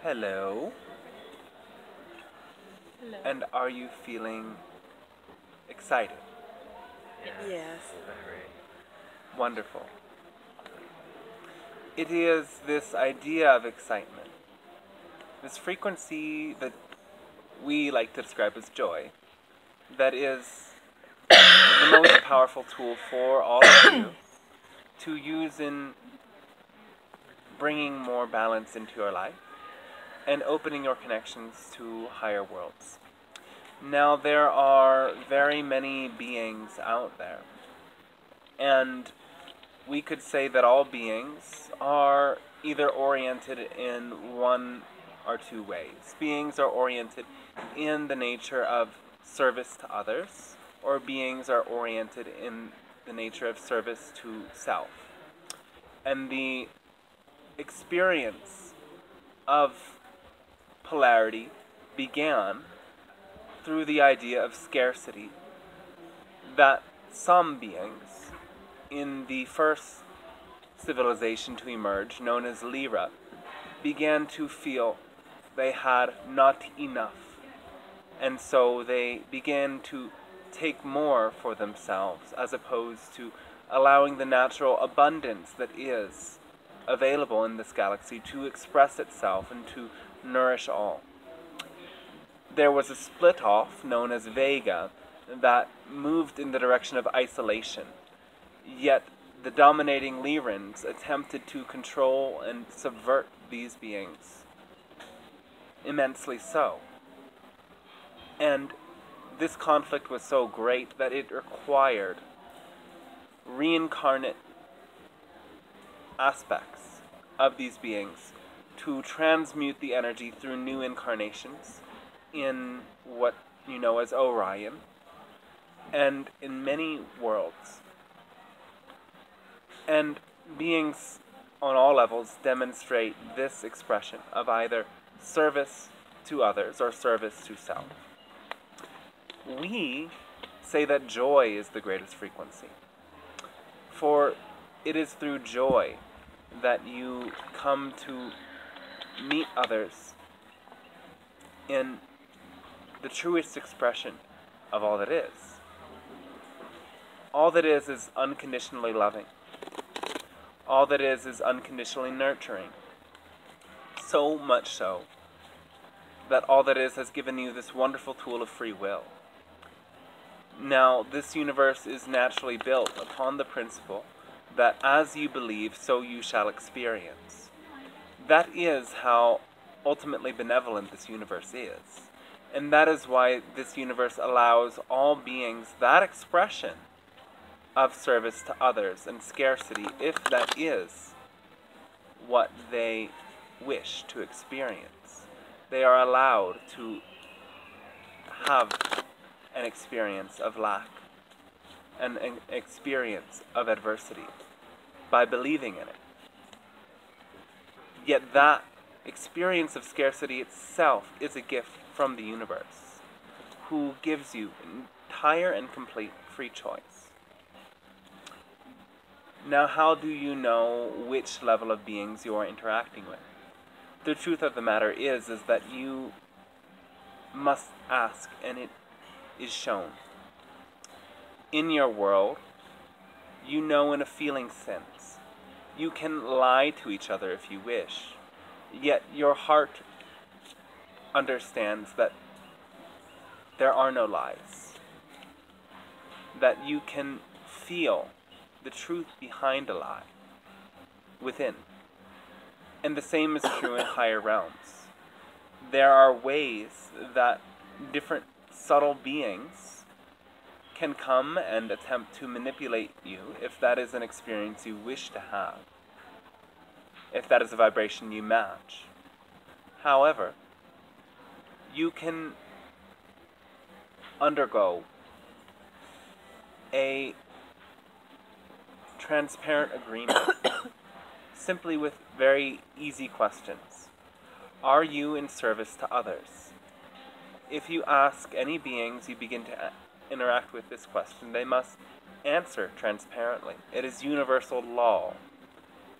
Hello. Hello. And are you feeling excited? Yes. Very. Wonderful. It is this idea of excitement, this frequency that we like to describe as joy, that is the most powerful tool for all of you to use in bringing more balance into your life and opening your connections to higher worlds. Now, there are very many beings out there, and we could say that all beings are either oriented in one or two ways. Beings are oriented in the nature of service to others, or beings are oriented in the nature of service to self. And the experience of polarity began through the idea of scarcity, that some beings in the first civilization to emerge, known as Lyra, began to feel they had not enough. And so they began to take more for themselves as opposed to allowing the natural abundance that is available in this galaxy to express itself and to nourish all. There was a split off known as Vega that moved in the direction of isolation. Yet the dominating Lyrans attempted to control and subvert these beings, immensely so. And this conflict was so great that it required reincarnate aspects of these beings to transmute the energy through new incarnations in what you know as Orion, and in many worlds. And beings on all levels demonstrate this expression of either service to others or service to self. We say that joy is the greatest frequency, for it is through joy that you come to meet others in the truest expression of all that is. All that is unconditionally loving. All that is unconditionally nurturing. So much so that all that is has given you this wonderful tool of free will. Now, this universe is naturally built upon the principle that as you believe, so you shall experience. That is how ultimately benevolent this universe is. And that is why this universe allows all beings that expression of service to others and scarcity, if that is what they wish to experience. They are allowed to have an experience of lack, and an experience of adversity, by believing in it. Yet that experience of scarcity itself is a gift from the universe, who gives you entire and complete free choice. Now, how do you know which level of beings you are interacting with? The truth of the matter is that you must ask, and it is shown. In your world, you know in a feeling sense. You can lie to each other if you wish, yet your heart understands that there are no lies. That you can feel the truth behind a lie within. And the same is true in higher realms. There are ways that different subtle beings can come and attempt to manipulate you if that is an experience you wish to have, if that is a vibration you match. However, you can undergo a transparent agreement simply with very easy questions. Are you in service to others? If you ask any beings you begin to interact with this question, they must answer transparently. It is universal law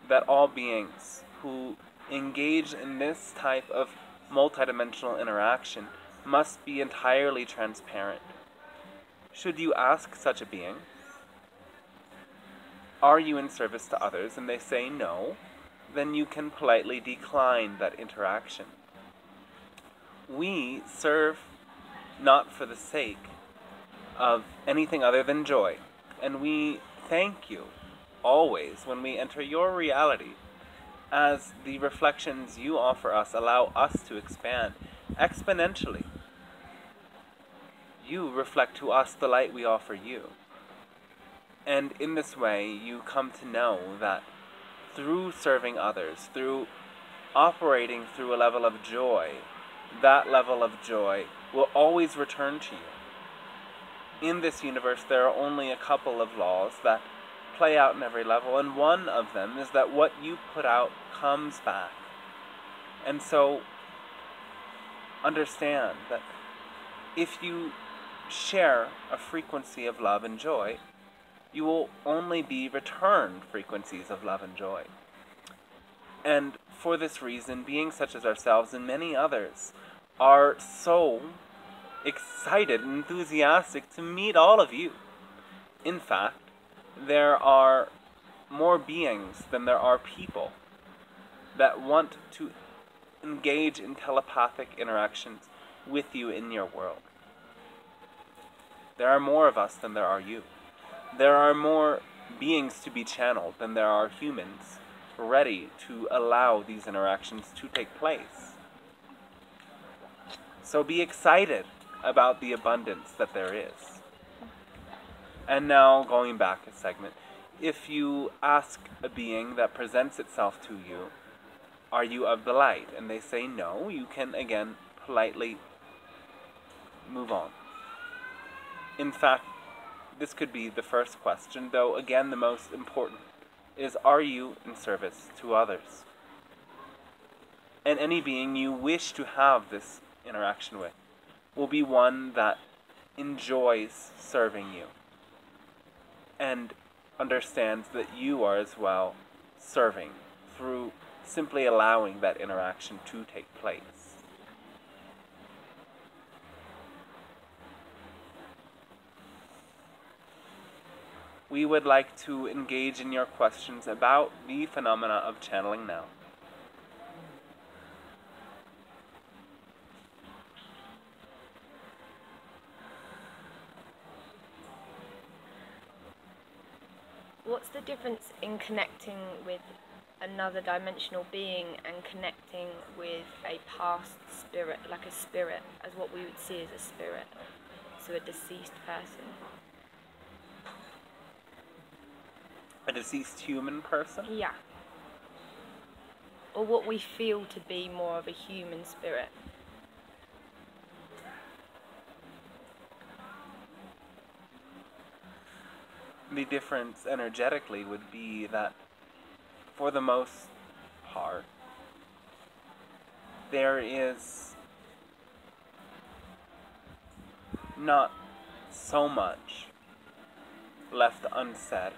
that all beings who engage in this type of multidimensional interaction must be entirely transparent. Should you ask such a being, are you in service to others, and they say no, then you can politely decline that interaction. We serve not for the sake of anything other than joy, and we thank you always when we enter your reality, as the reflections you offer us allow us to expand exponentially. You reflect to us the light we offer you. And in this way, you come to know that through serving others, through operating through a level of joy, that level of joy will always return to you. In this universe, there are only a couple of laws that play out in every level, and one of them is that what you put out comes back. And so, understand that if you share a frequency of love and joy, you will only be returned frequencies of love and joy. And for this reason, beings such as ourselves and many others are so excited and enthusiastic to meet all of you. In fact, there are more beings than there are people that want to engage in telepathic interactions with you in your world. There are more of us than there are you. There are more beings to be channeled than there are humans ready to allow these interactions to take place. So be excited about the abundance that there is. And now, going back a segment, if you ask a being that presents itself to you, are you of the light? And they say no, you can again politely move on. In fact, this could be the first question, though again the most important is, are you in service to others? And any being you wish to have this interaction with will be one that enjoys serving you and understands that you are as well serving through simply allowing that interaction to take place. We would like to engage in your questions about the phenomena of channeling now. What's the difference in connecting with another dimensional being and connecting with a past spirit, like a spirit, as what we would see as a spirit, so a deceased person? A deceased human person? Yeah. Or what we feel to be more of a human spirit. The difference energetically would be that, for the most part, there is not so much left unsaid,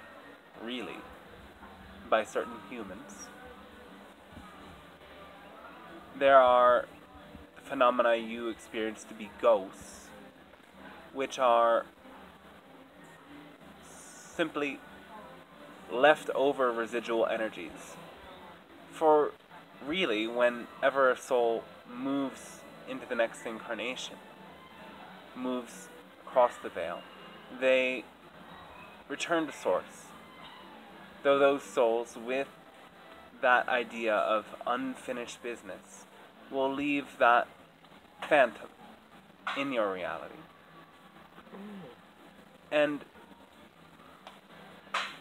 really, by certain humans. There are phenomena you experience to be ghosts, which are simply leftover residual energies. For really, whenever a soul moves into the next incarnation, moves across the veil, they return to source. Though those souls with that idea of unfinished business will leave that phantom in your reality. And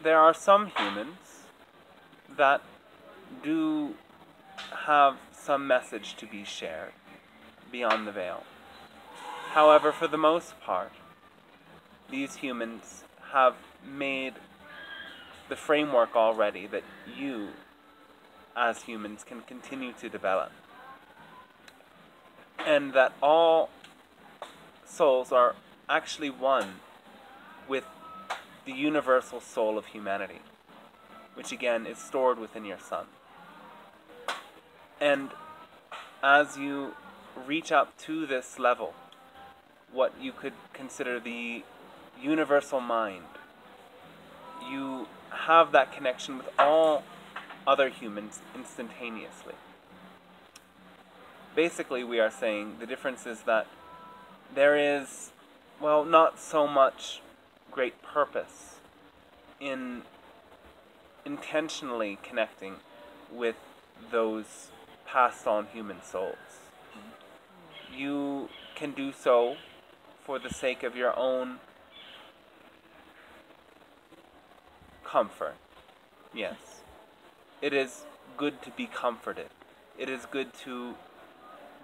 there are some humans that do have some message to be shared beyond the veil. However, for the most part, these humans have made the framework already that you, as humans, can continue to develop. And that all souls are actually one with the universal soul of humanity, which again is stored within your sun. And as you reach up to this level, what you could consider the universal mind, you have that connection with all other humans instantaneously. Basically, we are saying the difference is that there is, well, not so much great purpose in intentionally connecting with those passed on human souls. You can do so for the sake of your own comfort. Yes. It is good to be comforted. It is good to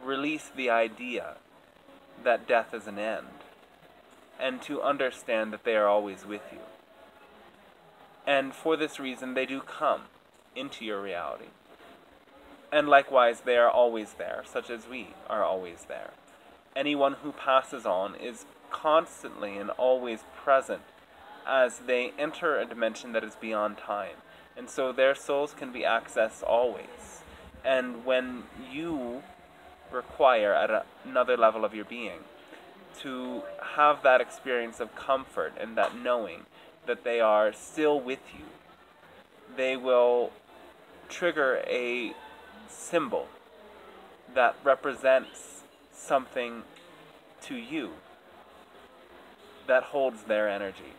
release the idea that death is an end, and to understand that they are always with you. And for this reason, they do come into your reality. And likewise, they are always there, such as we are always there. Anyone who passes on is constantly and always present as they enter a dimension that is beyond time. And so their souls can be accessed always. And when you require at another level of your being to have that experience of comfort and that knowing that they are still with you, they will trigger a symbol that represents something to you that holds their energy.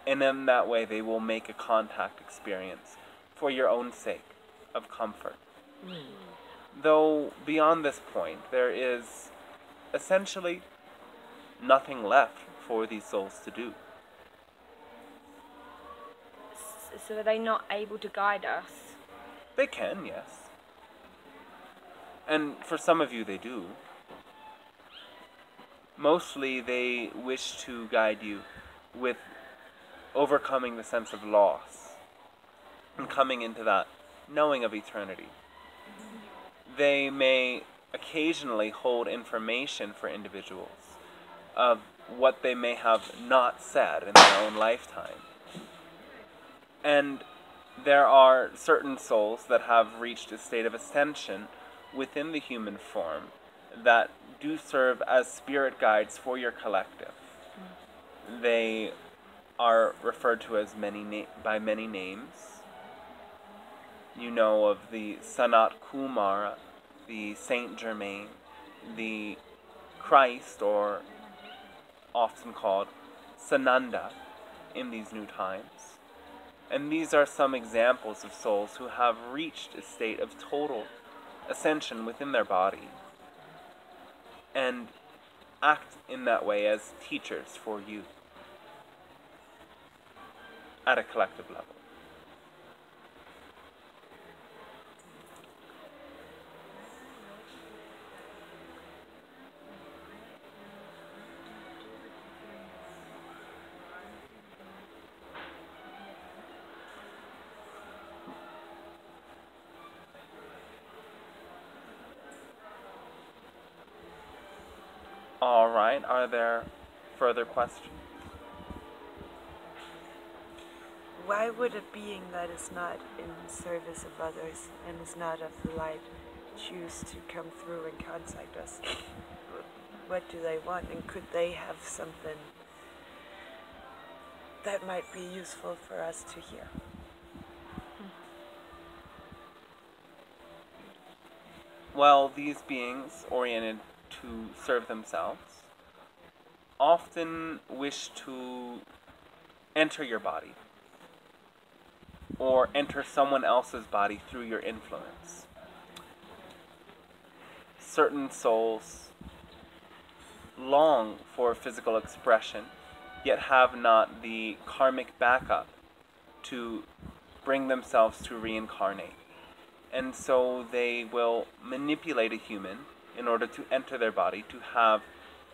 And in that way, they will make a contact experience for your own sake of comfort. Though beyond this point, there is essentially nothing left for these souls to do. So are they not able to guide us? They can, yes. And for some of you, they do. Mostly, they wish to guide you with overcoming the sense of loss and coming into that knowing of eternity. They may occasionally hold information for individuals of what they may have not said in their own lifetime. And there are certain souls that have reached a state of ascension within the human form that do serve as spirit guides for your collective. They are referred to as by many names. You know of the Sanat Kumara, the Saint Germain, the Christ, or often called Sananda in these new times. And these are some examples of souls who have reached a state of total ascension within their body and act in that way as teachers for you at a collective level. All right, are there further questions? Why would a being that is not in service of others and is not of the light choose to come through and contact us? What do they want? And could they have something that might be useful for us to hear? Well, these beings oriented to serve themselves often wish to enter your body or enter someone else's body through your influence. Certain souls long for physical expression, yet have not the karmic backup to bring themselves to reincarnate. And so they will manipulate a human in order to enter their body to have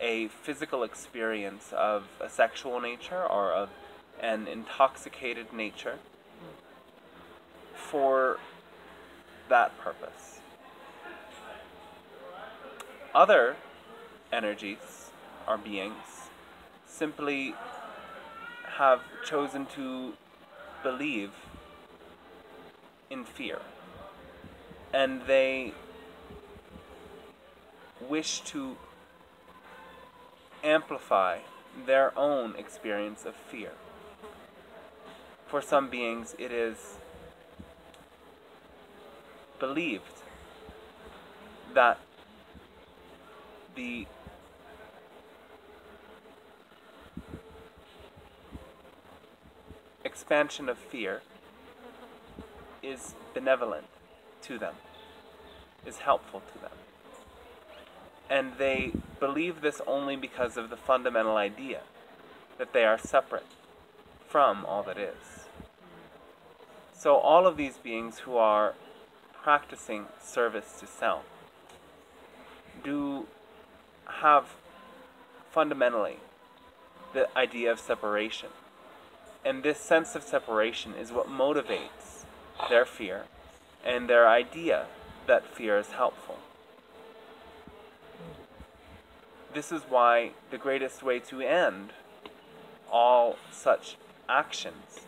a physical experience of a sexual nature or of an intoxicated nature for that purpose. Other energies or beings simply have chosen to believe in fear. and they wish to amplify their own experience of fear. For some beings, it is believed that the expansion of fear is benevolent to them, is helpful to them. And they believe this only because of the fundamental idea that they are separate from all that is. So all of these beings who are practicing service to self do have fundamentally the idea of separation. And this sense of separation is what motivates their fear and their idea that fear is helpful. This is why the greatest way to end all such actions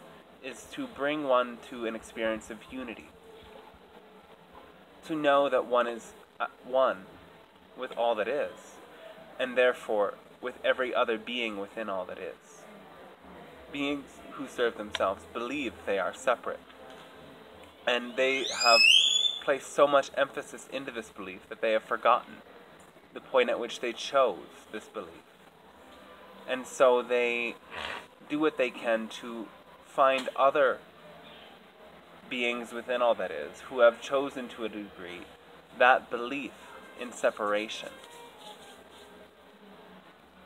is to bring one to an experience of unity. To know that one is one with all that is, and therefore with every other being within all that is. Beings who serve themselves believe they are separate, and they have placed so much emphasis into this belief that they have forgotten the point at which they chose this belief. And so they do what they can to find other beings within all that is who have chosen to a degree that belief in separation.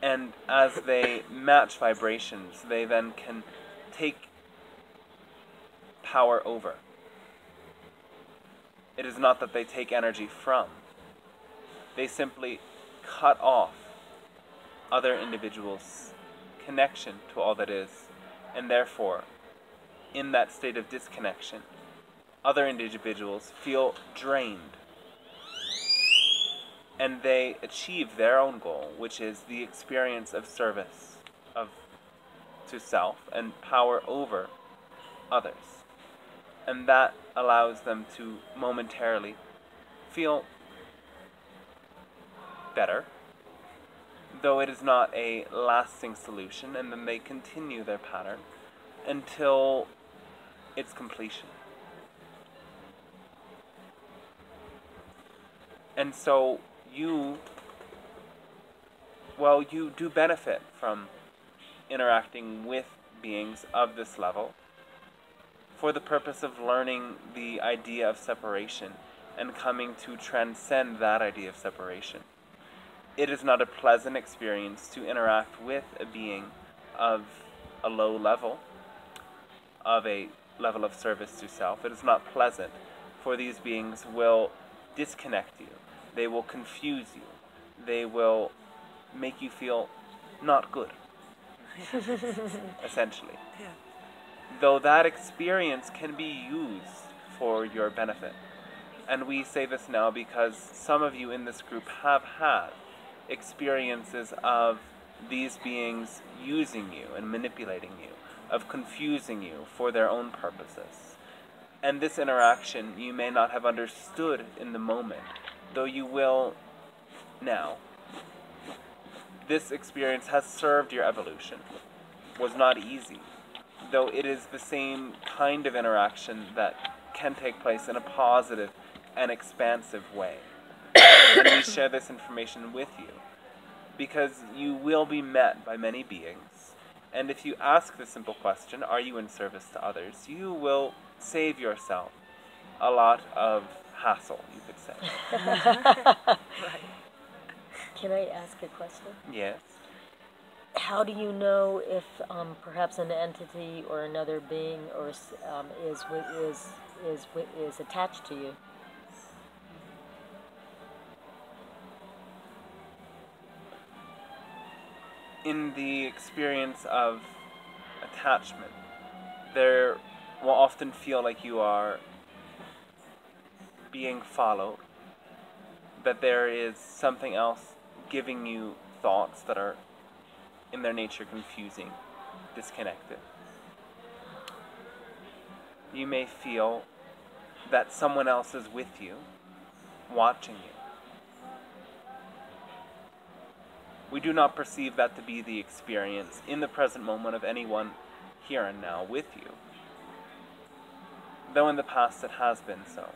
And as they match vibrations, they then can take power over. It is not that they take energy from. They simply cut off other individuals' connection to all that is, and therefore, in that state of disconnection, other individuals feel drained, and they achieve their own goal, which is the experience of service to self and power over others. And that allows them to momentarily feel better, though it is not a lasting solution, and then they continue their pattern until its completion. And so you do benefit from interacting with beings of this level for the purpose of learning the idea of separation and coming to transcend that idea of separation. It is not a pleasant experience to interact with a being of a low level, of a level of service to self. It is not pleasant, for these beings will disconnect you. They will confuse you. They will make you feel not good, essentially. Yeah. Though that experience can be used for your benefit. And we say this now because some of you in this group have had experiences of these beings using you and manipulating you, of confusing you for their own purposes. And this interaction you may not have understood in the moment, though you will now. This experience has served your evolution. Was not easy, though it is the same kind of interaction that can take place in a positive and expansive way. And we share this information with you because you will be met by many beings, and if you ask the simple question, are you in service to others, you will save yourself a lot of hassle, you could say. Right. Can I ask a question? Yes. How do you know if perhaps an entity or another being or is attached to you? In the experience of attachment, there will often feel like you are being followed, that there is something else giving you thoughts that are in their nature confusing, disconnected. You may feel that someone else is with you, watching you. We do not perceive that to be the experience in the present moment of anyone here and now with you, though in the past it has been so.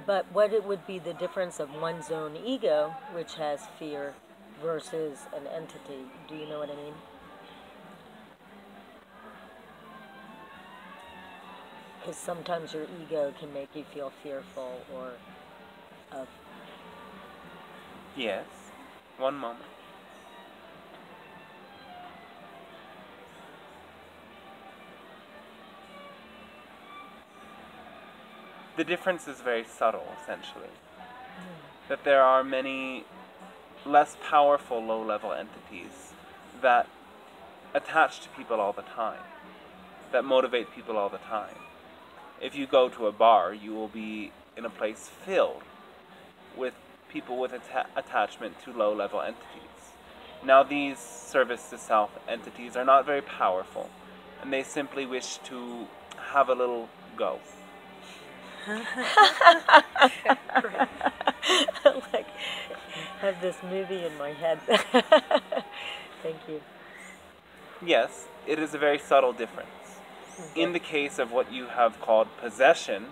But what it would be the difference of one's own ego, which has fear, versus an entity? Do you know what I mean? Because sometimes your ego can make you feel fearful or of. Yes. One moment. The difference is very subtle, essentially. That there are many less powerful low-level entities that attach to people all the time, that motivate people all the time. If you go to a bar, you will be in a place filled with people with attachment to low-level entities. Now, these service-to-self entities are not very powerful, and they simply wish to have a little go. Like, I have this movie in my head. Thank you. Yes, it is a very subtle difference. Okay. In the case of what you have called possession,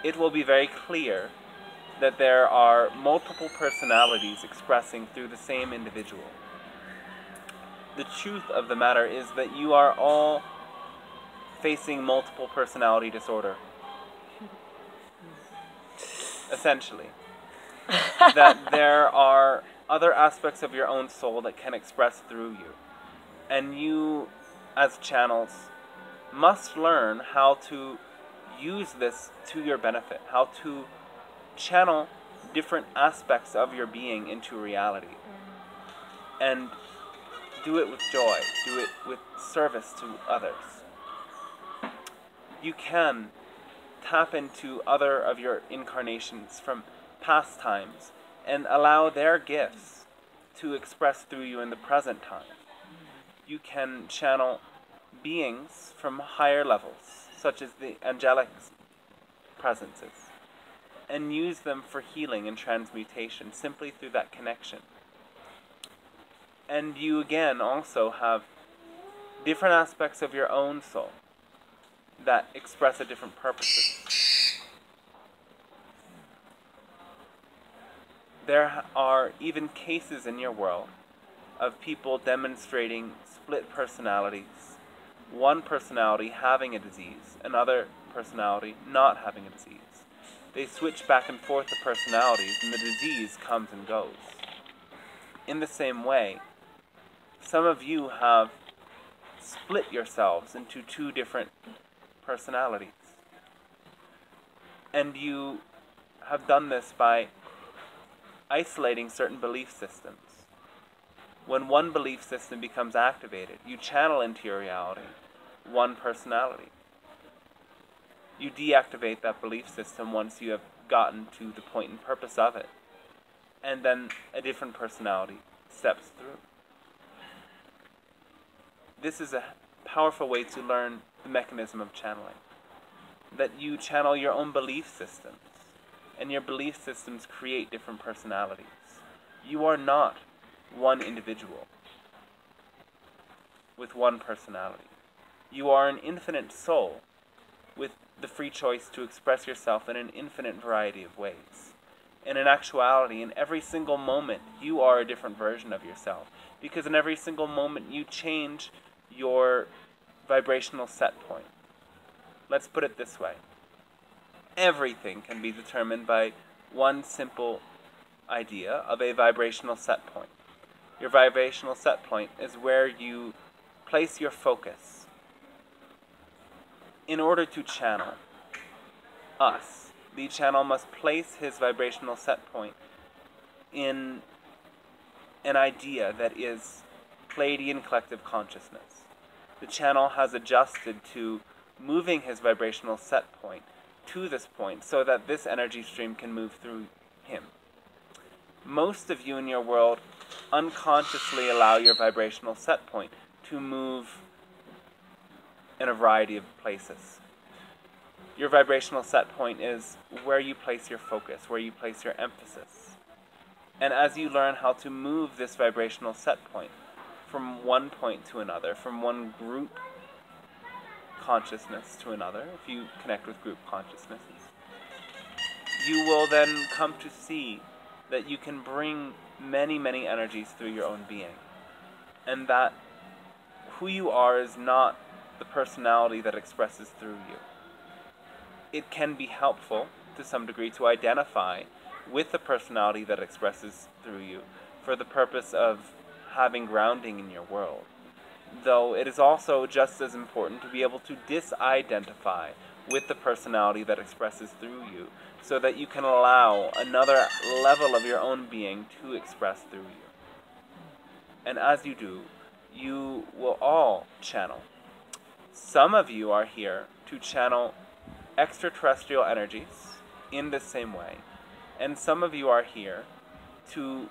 it will be very clear that there are multiple personalities expressing through the same individual. The truth of the matter is that you are all facing multiple personality disorder. Essentially. That there are other aspects of your own soul that can express through you. And you, as channels, must learn how to use this to your benefit, how to channel different aspects of your being into reality. And do it with joy, do it with service to others. You can tap into other of your incarnations from past times and allow their gifts to express through you in the present time. You can channel beings from higher levels, such as the angelic presences, and use them for healing and transmutation simply through that connection. And you again also have different aspects of your own soul that express a different purposes. There are even cases in your world of people demonstrating split personalities. One personality having a disease, another personality not having a disease. They switch back and forth the personalities and the disease comes and goes. In the same way, some of you have split yourselves into two different personalities. And you have done this by isolating certain belief systems. When one belief system becomes activated, you channel into your reality one personality. You deactivate that belief system once you have gotten to the point and purpose of it. And then a different personality steps through. This is a powerful way to learn the mechanism of channeling. That you channel your own belief systems, and your belief systems create different personalities. You are not one individual with one personality. You are an infinite soul with the free choice to express yourself in an infinite variety of ways. And in actuality, in every single moment, you are a different version of yourself. Because in every single moment, you change your vibrational set point. Let's put it this way. Everything can be determined by one simple idea of a vibrational set point. Your vibrational set point is where you place your focus. In order to channel us, the channel must place his vibrational set point in an idea that is Pleiadian collective consciousness. The channel has adjusted to moving his vibrational set point to this point so that this energy stream can move through him. Most of you in your world unconsciously allow your vibrational set point to move in a variety of places. Your vibrational set point is where you place your focus, where you place your emphasis. And as you learn how to move this vibrational set point from one point to another, from one group consciousness to another, if you connect with group consciousnesses, you will then come to see that you can bring many, many energies through your own being. And that who you are is not the personality that expresses through you. It can be helpful to some degree to identify with the personality that expresses through you for the purpose of having grounding in your world. Though it is also just as important to be able to disidentify with the personality that expresses through you so that you can allow another level of your own being to express through you. And as you do, you will all channel. Some of you are here to channel extraterrestrial energies in the same way. And some of you are here to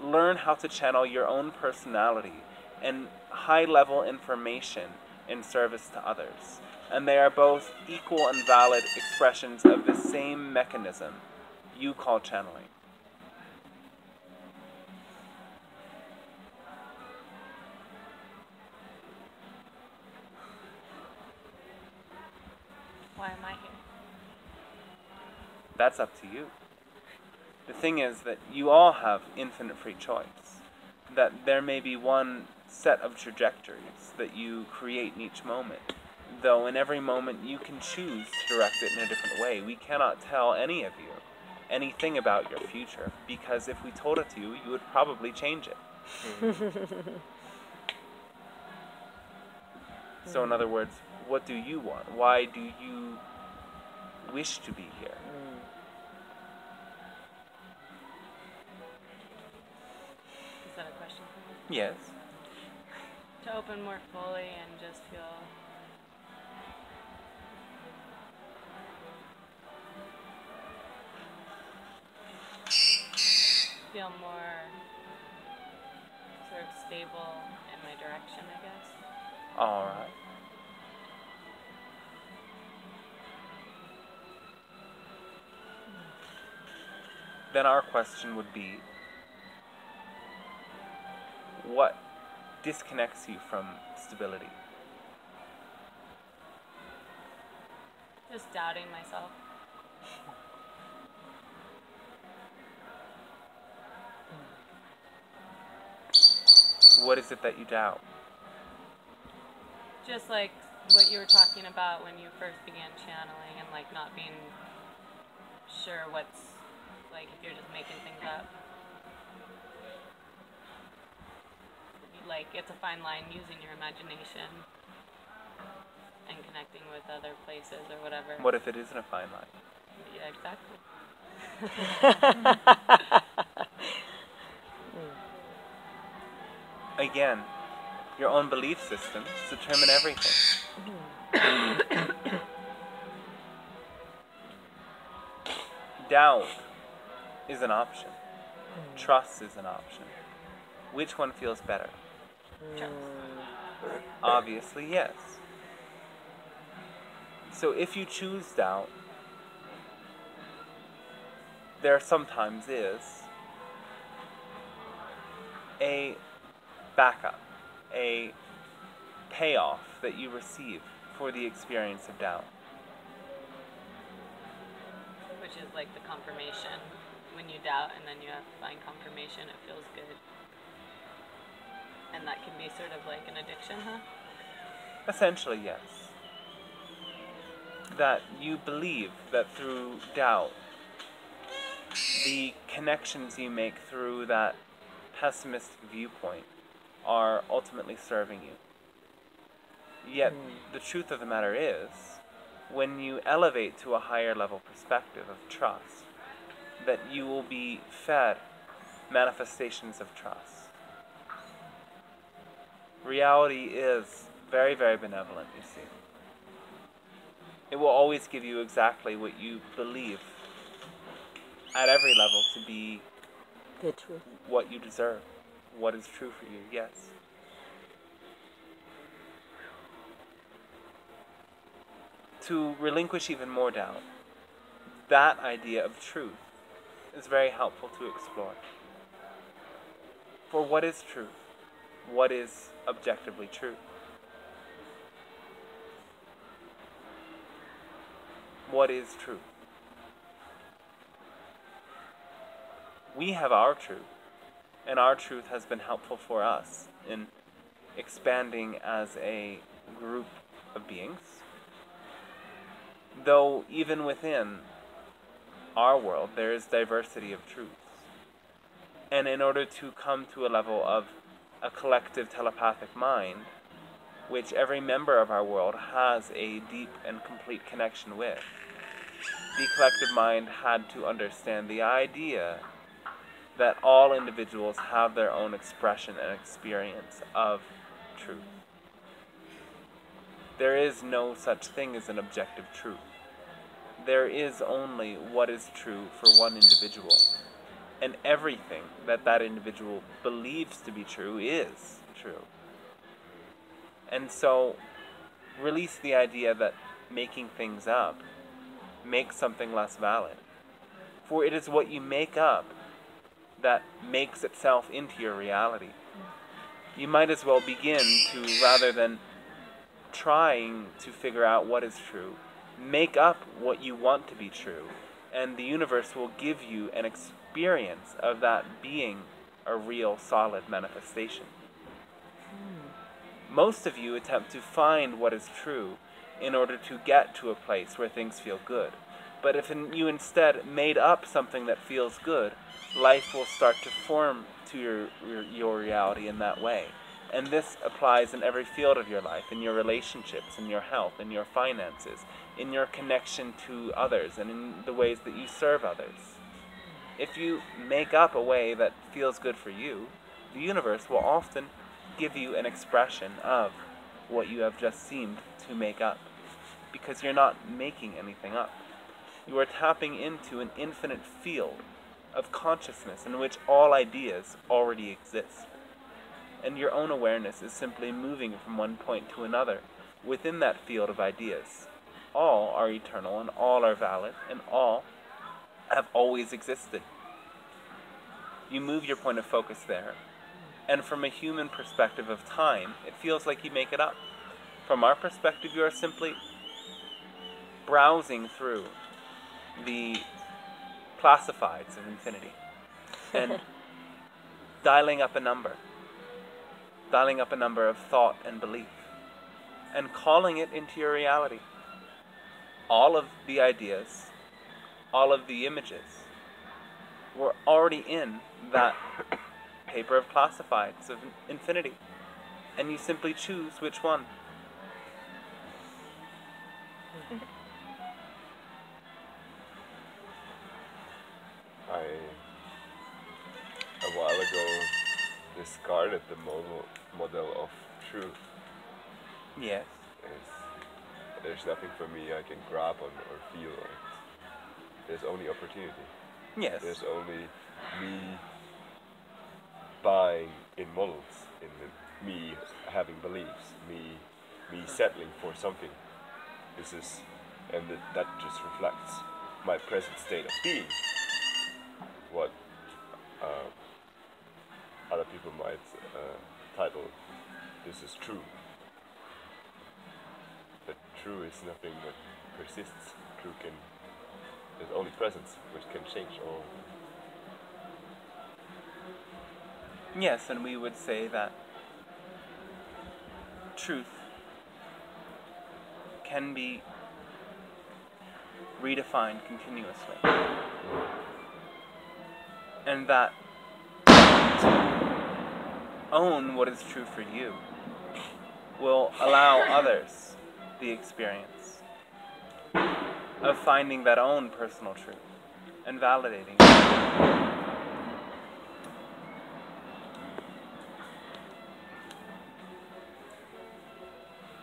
learn how to channel your own personality and high-level information in service to others. And they are both equal and valid expressions of the same mechanism you call channeling. Why am I here? That's up to you. The thing is that you all have infinite free choice. That there may be one set of trajectories that you create in each moment, though in every moment you can choose to direct it in a different way. We cannot tell any of you anything about your future, because if we told it to you, you would probably change it. So in other words, what do you want? Why do you wish to be here? Is that a question for me? Yes. To open more fully and just feel more sort of stable in my direction, I guess. All right. Then our question would be, what disconnects you from stability? Just doubting myself. What is it that you doubt? Just like what you were talking about when you first began channeling, and like not being sure what's, like, if you're just making things up. Like, it's a fine line using your imagination and connecting with other places or whatever. What if it isn't a fine line? Yeah, exactly. Again, your own belief systems determine everything. Doubt is an option. Trust is an option. Which one feels better? Trust. Obviously, yes. So if you choose doubt, there sometimes is a backup, a payoff that you receive for the experience of doubt. Which is like the confirmation. When you doubt and then you have to find confirmation, it feels good. And that can be sort of like an addiction, huh? Essentially, yes. That you believe that through doubt, the connections you make through that pessimistic viewpoint are ultimately serving you. Yet, the truth of the matter is, when you elevate to a higher level perspective of trust, that you will be fed manifestations of trust. Reality is very, very benevolent, you see. It will always give you exactly what you believe at every level to be The truth. what you deserve, what is true for you, yes. to relinquish even more doubt, that idea of truth is very helpful to explore. For what is truth? What is objectively true? What is truth? We have our truth, and our truth has been helpful for us in expanding as a group of beings. Though even within our world there is diversity of truths. And in order to come to a level of a collective telepathic mind, which every member of our world has a deep and complete connection with, the collective mind had to understand the idea that all individuals have their own expression and experience of truth. There is no such thing as an objective truth. There is only what is true for one individual. And everything that that individual believes to be true is true. And so, release the idea that making things up makes something less valid. For it is what you make up that makes itself into your reality. You might as well begin to, rather than trying to figure out what is true, make up what you want to be true, and the universe will give you an experience of that being a real solid manifestation. Most of you attempt to find what is true in order to get to a place where things feel good. But if you instead made up something that feels good, life will start to form to your reality in that way. And this applies in every field of your life, in your relationships, in your health, in your finances, in your connection to others, and in the ways that you serve others. If you make up a way that feels good for you, the universe will often give you an expression of what you have just seemed to make up, because you're not making anything up. You are tapping into an infinite field of consciousness in which all ideas already exist. And your own awareness is simply moving from one point to another within that field of ideas. All are eternal, and all are valid, and all have always existed. You move your point of focus there, and from a human perspective of time, it feels like you make it up. From our perspective, you are simply browsing through the classifieds of infinity and dialing up a number of thought and belief, and calling it into your reality. All of the ideas, all of the images were already in that paper of classifieds of infinity, and you simply choose which one. A while ago discarded the model of truth. Yes. There's nothing for me I can grab on or feel on. There's only opportunity. Yes. There's only me buying in models, me having beliefs, me settling for something. That just reflects my present state of being. What other people might title "This is true." But true is nothing that persists. True is only presence, which can change all. Yes, and we would say that truth can be redefined continuously. And that to own what is true for you will allow others the experience of finding that own personal truth and validating it.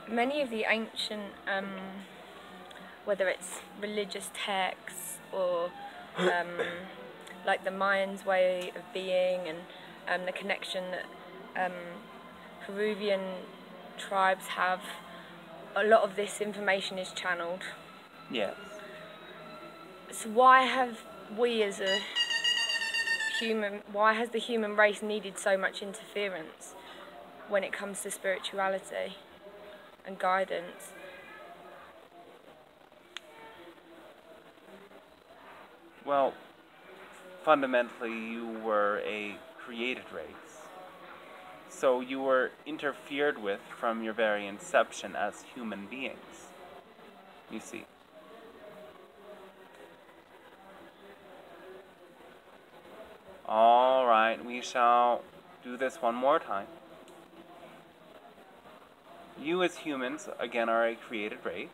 Many of the ancient, whether it's religious texts or like the Mayans' way of being, and the connection that Peruvian tribes have a lot of this information is channeled. Yes. So why have we as a why has the human race needed so much interference when it comes to spirituality and guidance? Well, fundamentally, you were a created race. So you were interfered with from your very inception as human beings, you see. All right, we shall do this one more time. You as humans, again, are a created race.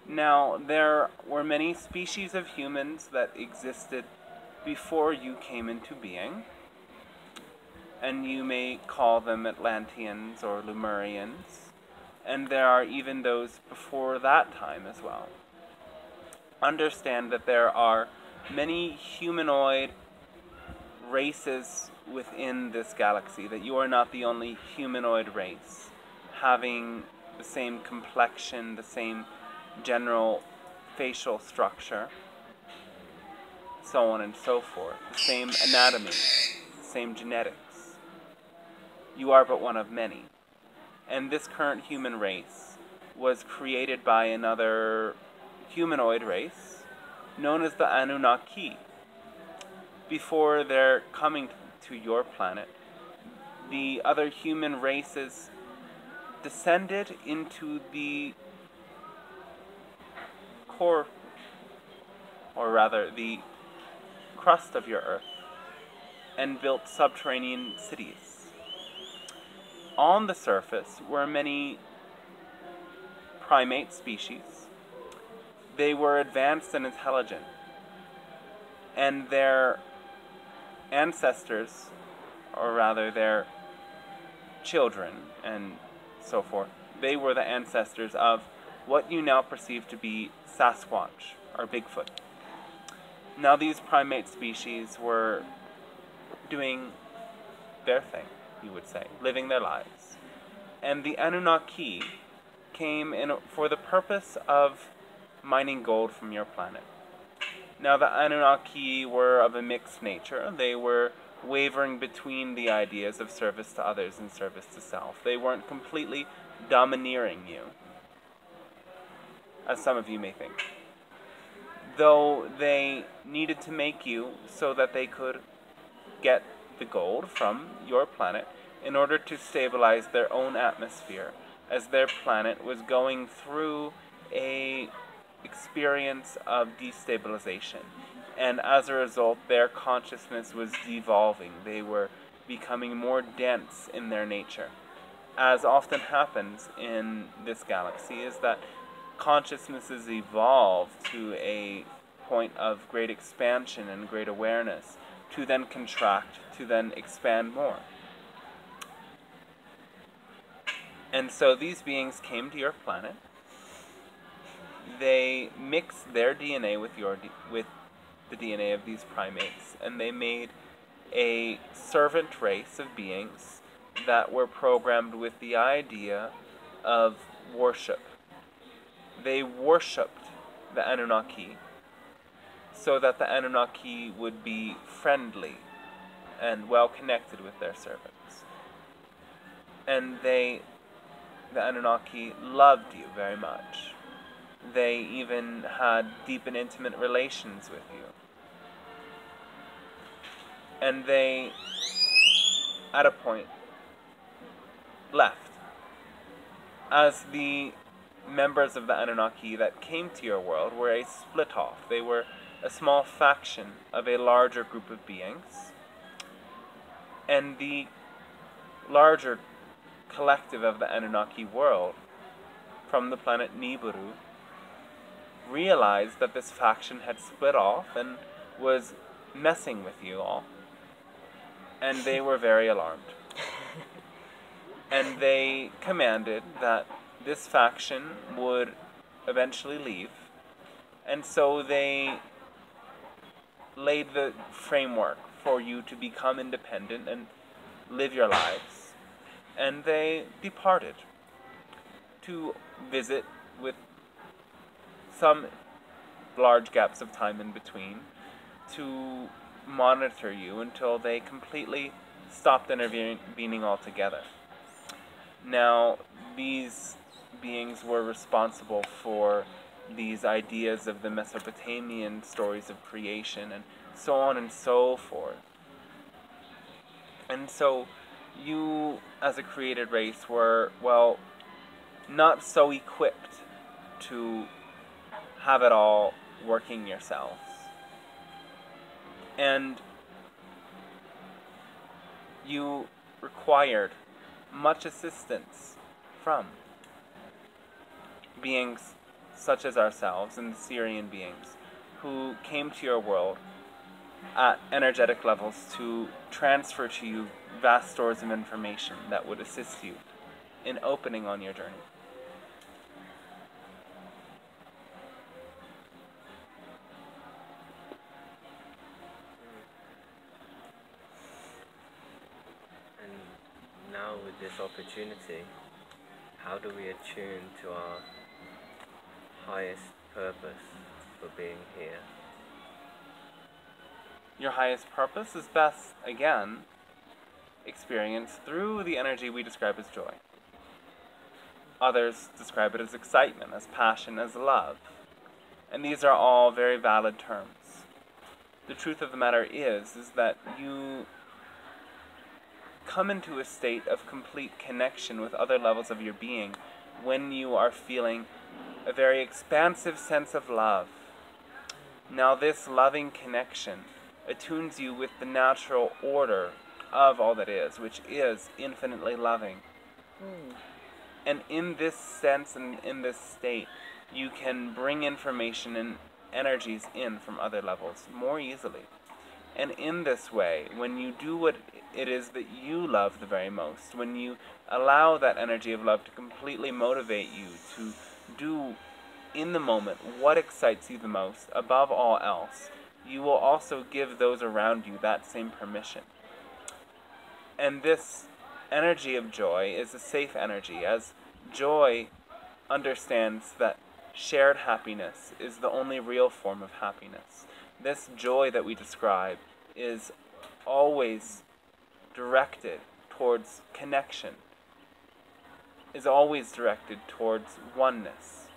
Now, there were many species of humans that existed before you came into being, and you may call them Atlanteans or Lemurians, and there are even those before that time as well. Understand that there are many humanoid races within this galaxy, that you are not the only humanoid race having the same complexion, the same general facial structure, so on and so forth, the same anatomy, the same genetics. You are but one of many. And this current human race was created by another humanoid race known as the Anunnaki. Before their coming to your planet, the other human races descended into the core, or rather the crust of your Earth, and built subterranean cities. On the surface were many primate species. They were advanced and intelligent, and their ancestors, or rather their children and so forth, they were the ancestors of what you now perceive to be Sasquatch, or Bigfoot. Now these primate species were doing their thing, you would say, living their lives. And the Anunnaki came in for the purpose of mining gold from your planet. Now the Anunnaki were of a mixed nature. They were wavering between the ideas of service to others and service to self. They weren't completely domineering you, as some of you may think. Though they needed to make you so that they could get the gold from your planet in order to stabilize their own atmosphere, as their planet was going through a experience of destabilization. And as a result, their consciousness was devolving. They were becoming more dense in their nature. As often happens in this galaxy, is that consciousnesses evolve to a point of great expansion and great awareness, to then contract, to then expand more. And so these beings came to your planet. They mixed their DNA with the DNA of these primates, and they made a servant race of beings that were programmed with the idea of worship. They worshipped the Anunnaki so that the Anunnaki would be friendly and well connected with their servants. And the Anunnaki loved you very much. They even had deep and intimate relations with you. And they, at a point, left. As the members of the Anunnaki that came to your world were a split off. They were a small faction of a larger group of beings. And the larger collective of the Anunnaki world, from the planet Nibiru, realized that this faction had split off and was messing with you all. And they were very alarmed. And they commanded that this faction would eventually leave. And so they laid the framework for you to become independent and live your lives. And they departed to visit with some large gaps of time in between to monitor you until they completely stopped intervening altogether. Now, these beings were responsible for these ideas of the Mesopotamian stories of creation and so on and so forth. And so you, as a created race, were, well, not so equipped to have it all working yourselves. And you required much assistance from beings such as ourselves and the Syrian beings who came to your world at energetic levels to transfer to you vast stores of information that would assist you in opening on your journey. And now with this opportunity, how do we attune to our highest purpose for being here? Your highest purpose is best, again, experienced through the energy we describe as joy. Others describe it as excitement, as passion, as love. And these are all very valid terms. The truth of the matter is that you come into a state of complete connection with other levels of your being when you are feeling a very expansive sense of love. Now this loving connection attunes you with the natural order of all that is, which is infinitely loving. And in this sense and in this state, you can bring information and energies in from other levels more easily. And in this way, when you do what it is that you love the very most, when you allow that energy of love to completely motivate you to do in the moment what excites you the most, above all else, you will also give those around you that same permission. And this energy of joy is a safe energy, as joy understands that shared happiness is the only real form of happiness. This joy that we describe is always directed towards connection, is always directed towards oneness.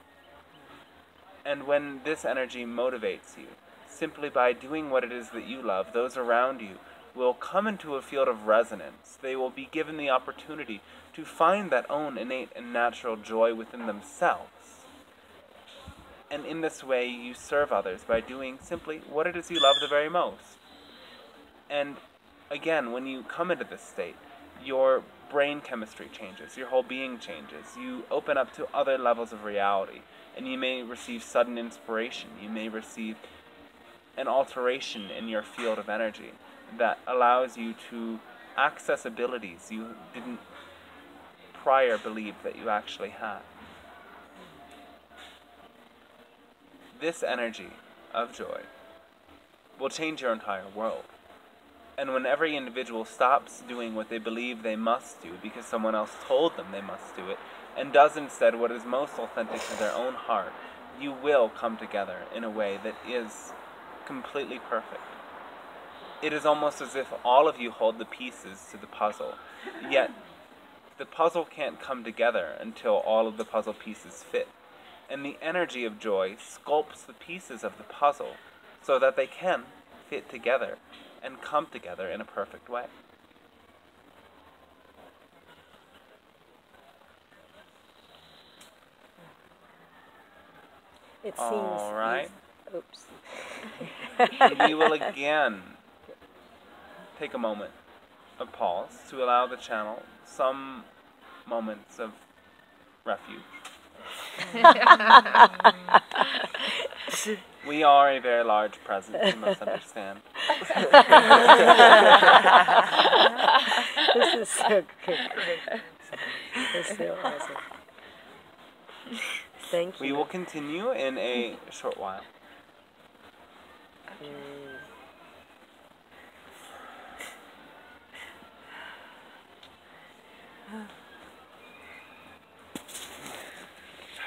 And when this energy motivates you, simply by doing what it is that you love, those around you will come into a field of resonance. They will be given the opportunity to find that own innate and natural joy within themselves. And in this way, you serve others by doing simply what it is you love the very most. And again, when you come into this state, your brain chemistry changes, your whole being changes. You open up to other levels of reality, and you may receive sudden inspiration. You may receive an alteration in your field of energy that allows you to access abilities you didn't prior believe that you actually had. This energy of joy will change your entire world. And when every individual stops doing what they believe they must do because someone else told them they must do it, and does instead what is most authentic to their own heart, you will come together in a way that is completely perfect. It is almost as if all of you hold the pieces to the puzzle, yet the puzzle can't come together until all of the puzzle pieces fit. And the energy of joy sculpts the pieces of the puzzle so that they can fit together and come together in a perfect way. It seems. All right. Oops. We will again take a moment of pause to allow the channel some moments of refuge. We are a very large presence, you must understand. This is so great. This is so awesome. Thank you. We will continue in a short while.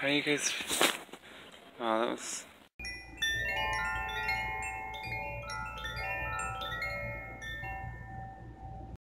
How do you guys... Wow, that was